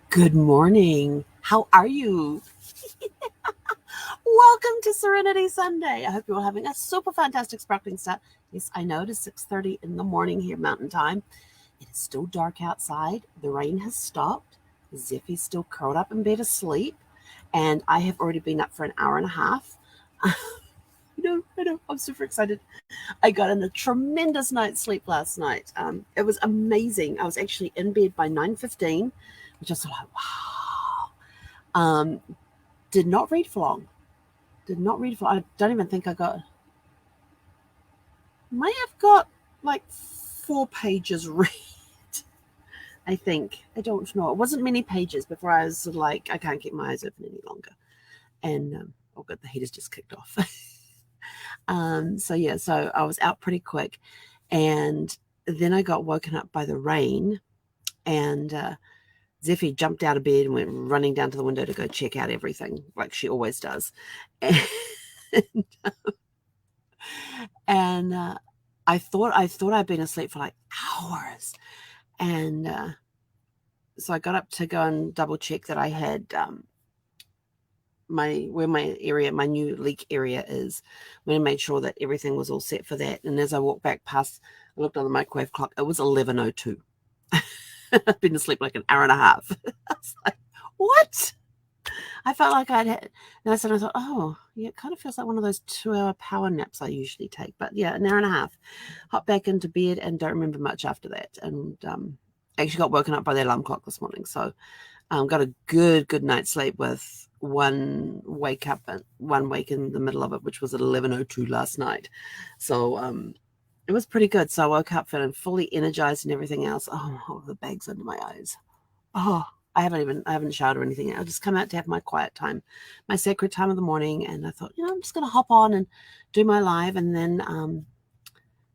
Good morning. How are you? Welcome to Serenity Sunday. I hope you're all having a super fantastic sparkling start. Yes, I know it is 6:30 in the morning here Mountain Time. It is still dark outside. The rain has stopped. Zeffy's still curled up in bed asleep. And I have already been up for an hour and a half. I know. I'm super excited. I got in a tremendous night's sleep last night. It was amazing. I was actually in bed by 9:15, which I was like, wow. Did not read for long. Did not read for long. I don't even think I got, may have got like 4 pages read. I think. I don't know. It wasn't many pages before I was sort of like, I can't keep my eyes open any longer. And, oh, good, the heater's just kicked off. So I was out pretty quick. And then I got woken up by the rain. And Zeffy jumped out of bed and went running down to the window to go check out everything, like she always does. And I thought I'd been asleep for like hours, and so I got up to go and double check that I had my new leak area is. I made sure that everything was all set for that. And as I walked back past, I looked on the microwave clock. It was 11:02. I'd been asleep like an hour and a half. I was like, what? I felt like and I thought, oh, yeah, it kind of feels like one of those 2-hour power naps I usually take. But yeah, an hour and a half. Hopped back into bed and don't remember much after that. And actually got woken up by the alarm clock this morning. So got a good night's sleep with one wake in the middle of it, which was at 11:02 last night. So it was pretty good. So I woke up feeling fully energized and everything else. Oh, the bags under my eyes. Oh, I haven't showered or anything. I'll just come out to have my quiet time, my sacred time of the morning. And I thought, I'm just going to hop on and do my live and then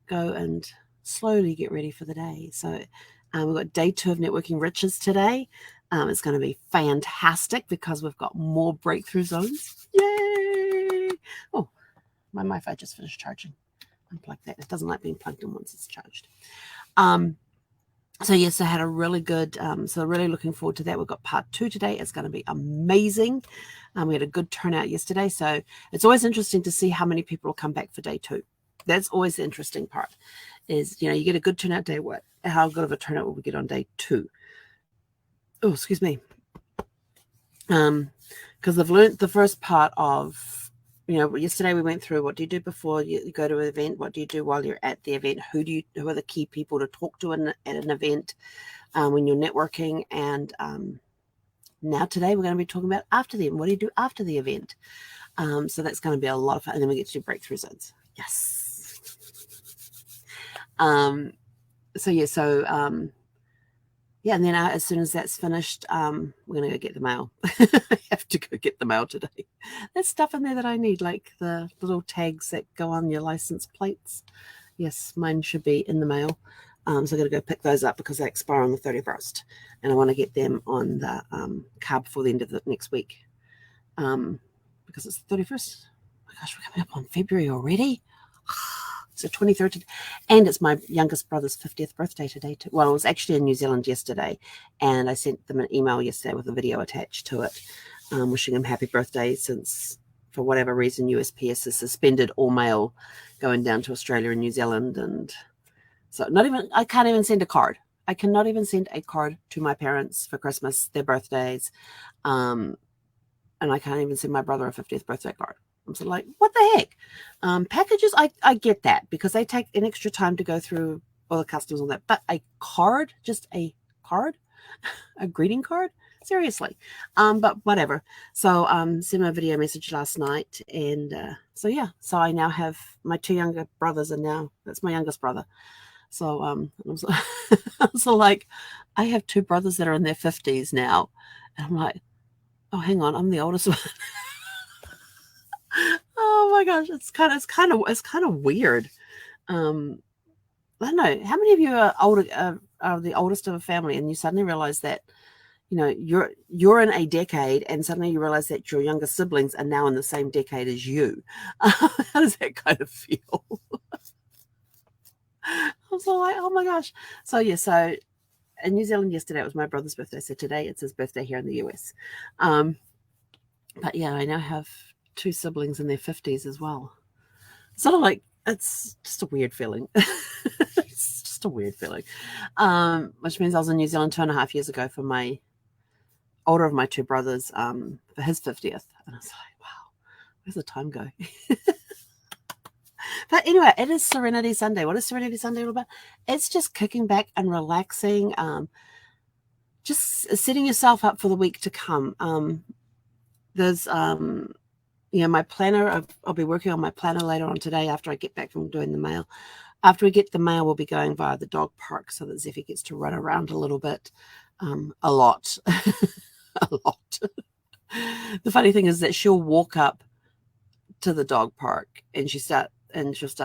go and slowly get ready for the day. So we've got day 2 of Networking Riches today. It's going to be fantastic because we've got more breakthrough zones. Yay! Oh, my Wi-Fi just finished charging. Unplug that. It doesn't like being plugged in once it's charged. So yes, I had a really good, so really looking forward to that. We've got part 2 today. It's going to be amazing. We had a good turnout yesterday. So it's always interesting to see how many people will come back for day 2. That's always the interesting part is, you get a good turnout day. How good of a turnout will we get on day 2? Oh, excuse me. Because I've learned the first part of, yesterday we went through what do you do before you go to an event, what do you do while you're at the event, who are the key people to talk to at an event when you're networking, and now today we're going to be talking about after the event. What do you do after the event? So that's going to be a lot of fun, and then we get to do breakthrough zones. Yes. Yeah, and then as soon as that's finished, we're going to go get the mail. I have to go get the mail today. There's stuff in there that I need, like the little tags that go on your license plates. Yes, mine should be in the mail. So I've got to go pick those up because they expire on the 31st. And I want to get them on the car before the end of the next week. Because it's the 31st. Oh my gosh, we're coming up on February already. So 23rd, and it's my youngest brother's 50th birthday today too. Well, I was actually in New Zealand yesterday, and I sent them an email yesterday with a video attached to it, wishing him happy birthday, since for whatever reason USPS has suspended all mail going down to Australia and New Zealand, and so I can't even send a card. I cannot even send a card to my parents for Christmas, their birthdays, and I can't even send my brother a 50th birthday card. I'm sort of like, what the heck? Packages, I get that because they take an extra time to go through all the customs and all that. But a card, just a card, a greeting card, seriously. But whatever. So sent me a video message last night, and so I now have my 2 younger brothers, and now that's my youngest brother. So I'm so like, I have 2 brothers that are in their 50s now, and I'm like, oh, hang on, I'm the oldest one. Oh my gosh, it's kind of weird. I don't know. How many of you are the oldest of a family, and you suddenly realize that you're in a decade, and suddenly you realize that your younger siblings are now in the same decade as you? How does that kind of feel? I was like, oh my gosh. So in New Zealand yesterday. It was my brother's birthday, so today it's his birthday here in the US. But yeah, I now have 2 siblings in their 50s as well. Sort of like, it's just a weird feeling. It's just a weird feeling. Which means I was in New Zealand 2.5 years ago for my older of my 2 brothers, for his 50th. And I was like, wow, where's the time go? But anyway, it is Serenity Sunday. What is Serenity Sunday all about? It's just kicking back and relaxing, just setting yourself up for the week to come. There's my planner. I'll be working on my planner later on today after I get back from doing the mail. After we get the mail, we'll be going via the dog park so that Zeffie gets to run around a little bit, a lot. A lot. The funny thing is that she'll walk up to the dog park and she'll start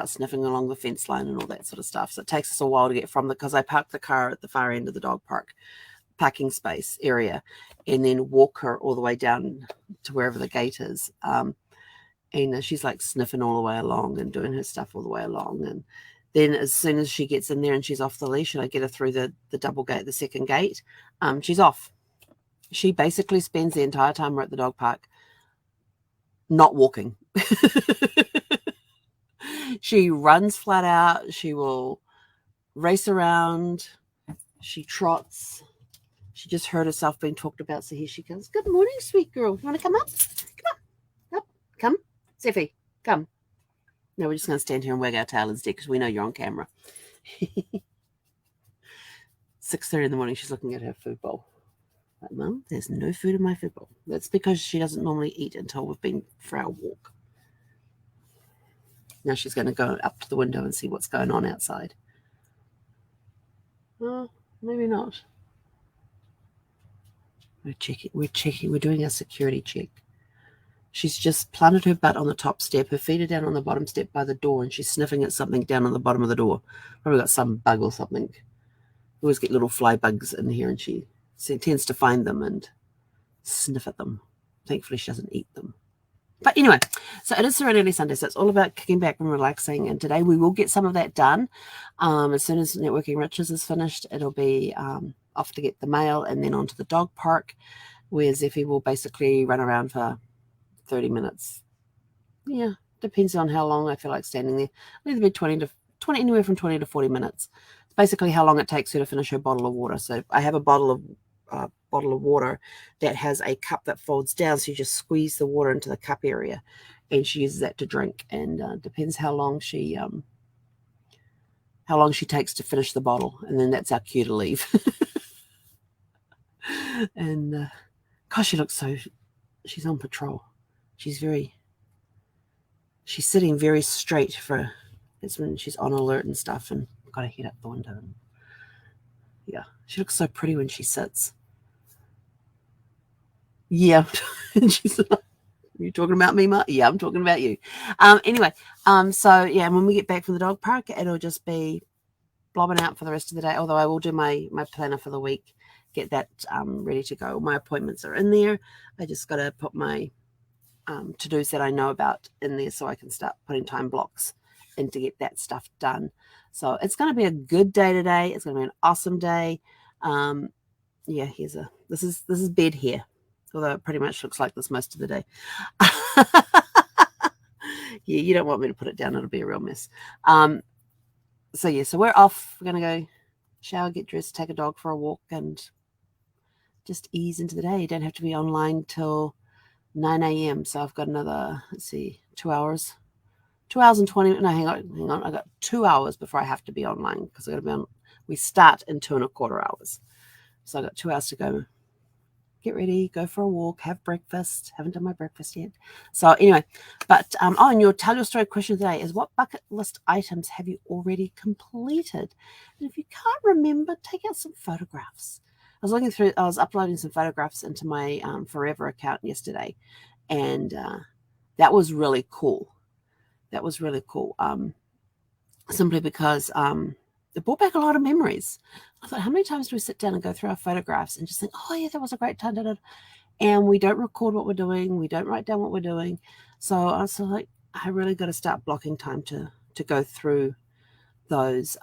sniffing along the fence line and all that sort of stuff. So it takes us a while to get from because I parked the car at the far end of the dog park parking space area and then walk her all the way down to wherever the gate is. And she's like sniffing all the way along and doing her stuff all the way along. And then as soon as she gets in there and she's off the leash and I get her through the double gate, the second gate, she's off. She basically spends the entire time we're at the dog park not walking. She runs flat out. She will race around. She trots. She just heard herself being talked about, so here she comes. Good morning, sweet girl. You want to come up? Come on. Up. Come. Zeffie, come. No, we're just going to stand here and wag our tail instead because we know you're on camera. 6:30 in the morning, she's looking at her food bowl. Like, Mum, there's no food in my food bowl. That's because she doesn't normally eat until we've been for our walk. Now she's going to go up to the window and see what's going on outside. Well, maybe not. We're doing a security check. She's just planted her butt on the top step. Her feet are down on the bottom step by the door, and she's sniffing at something down on the bottom of the door. Probably got some bug or something. We always get little fly bugs in here, and she tends to find them and sniff at them. Thankfully, she doesn't eat them. But anyway, so it is Serenity Sunday, so it's all about kicking back and relaxing. And today we will get some of that done. As soon as Networking Riches is finished, it'll be off to get the mail and then onto the dog park, where Zeffie will basically run around for 30 minutes. Yeah, depends on how long I feel like standing there. It'll either be anywhere from 20 to 40 minutes. It's basically how long it takes her to finish her bottle of water. So I have a bottle of water that has a cup that folds down, so you just squeeze the water into the cup area and she uses that to drink, and depends how long she takes to finish the bottle, and then that's our cue to leave. And gosh, she looks so, she's on patrol. She's sitting very straight for, it's when she's on alert and stuff, and I've got to head up the window. And yeah, she looks so pretty when she sits. Yeah. And she's like, are you talking about me, Ma? Yeah, I'm talking about you. Anyway, so yeah, when we get back from the dog park, it'll just be blobbing out for the rest of the day. Although I will do my planner for the week, get that ready to go. My appointments are in there. I just got to put my to-dos that I know about in there so I can start putting time blocks in to get that stuff done. So it's going to be a good day today. It's going to be an awesome day. Yeah, this is bed here. Although it pretty much looks like this most of the day. Yeah, you don't want me to put it down. It'll be a real mess. So yeah, so we're off. We're going to go shower, get dressed, take a dog for a walk, and just ease into the day. You don't have to be online till 9 a.m. So I've got another, 2 hours. 2 hours and 20, no, hang on. I got 2 hours before I have to be online because I got to be on, we start in 2.25 hours. So I got 2 hours to go. Get ready, go for a walk, have breakfast. Haven't done my breakfast yet. So anyway, but and your tell your story question today is, what bucket list items have you already completed? And if you can't remember, take out some photographs. I was uploading some photographs into my Forever account yesterday, and that was really cool. That was really cool. Simply because it brought back a lot of memories. I thought, how many times do we sit down and go through our photographs and just think, oh yeah, that was a great time, and we don't record what we're doing, we don't write down what we're doing. So I was like, I really got to start blocking time to go through those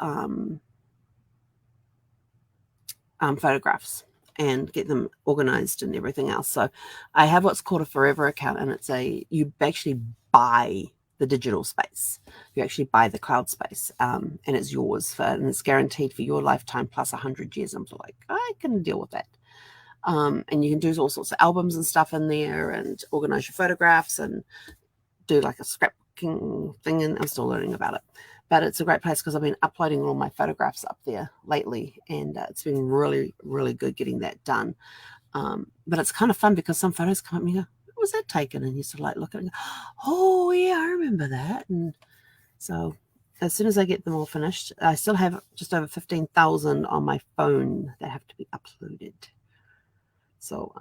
photographs and get them organized and everything else. So I have what's called a forever account, and you actually buy the digital space. You actually buy the cloud space, and it's yours and it's guaranteed for your lifetime plus 100 years. I'm like, I can deal with that. And you can do all sorts of albums and stuff in there and organize your photographs and do like a scrapbooking thing. And I'm still learning about it. But it's a great place because I've been uploading all my photographs up there lately, and it's been really, really good getting that done. But it's kind of fun because some photos come up and you go, "What was that taken?" And you sort of like look at it and go, "Oh, yeah, I remember that." And so as soon as I get them all finished, I still have just over 15,000 on my phone that have to be uploaded. So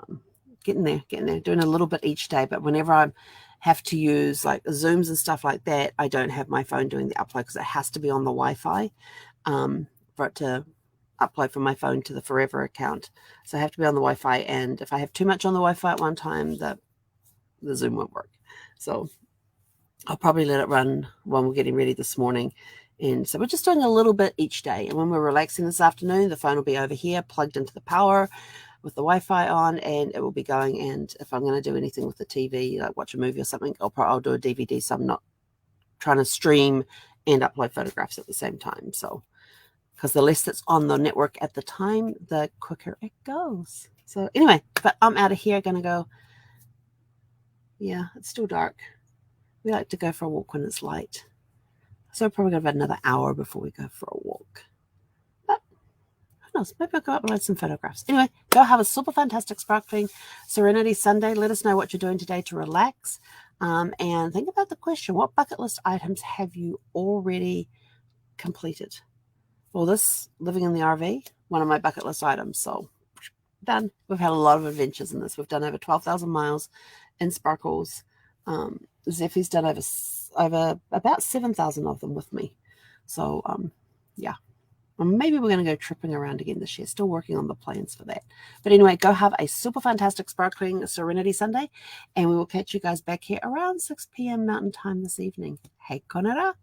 getting there, doing a little bit each day. But whenever I have to use like Zooms and stuff like that, I don't have my phone doing the upload because it has to be on the Wi-Fi for it to upload from my phone to the Forever account. So I have to be on the Wi-Fi, and if I have too much on the Wi-Fi at one time, the Zoom won't work. So I'll probably let it run when we're getting ready this morning. And so we're just doing a little bit each day. And when we're relaxing this afternoon, the phone will be over here plugged into the power with the Wi-Fi on, and it will be going. And if I'm going to do anything with the TV, like watch a movie or something, I'll do a DVD, so I'm not trying to stream and upload photographs at the same time. So because the less that's on the network at the time, the quicker it goes. So anyway, but I'm out of here. Going to go. Yeah, it's still dark. We like to go for a walk when it's light. So we're probably going to have another hour before we go for a walk. But who knows? Maybe I'll go upload some photographs. Anyway, go have a super fantastic, sparkling Serenity Sunday. Let us know what you're doing today to relax. And think about the question, what bucket list items have you already completed? Well, this living in the RV, one of my bucket list items. So done. We've had a lot of adventures in this. We've done over 12,000 miles in sparkles. Zephy's done over about 7,000 of them with me. So yeah. Maybe we're going to go tripping around again this year. Still working on the plans for that. But anyway, go have a super fantastic, sparkling Serenity Sunday. And we will catch you guys back here around 6 p.m. Mountain Time this evening. Hei konara.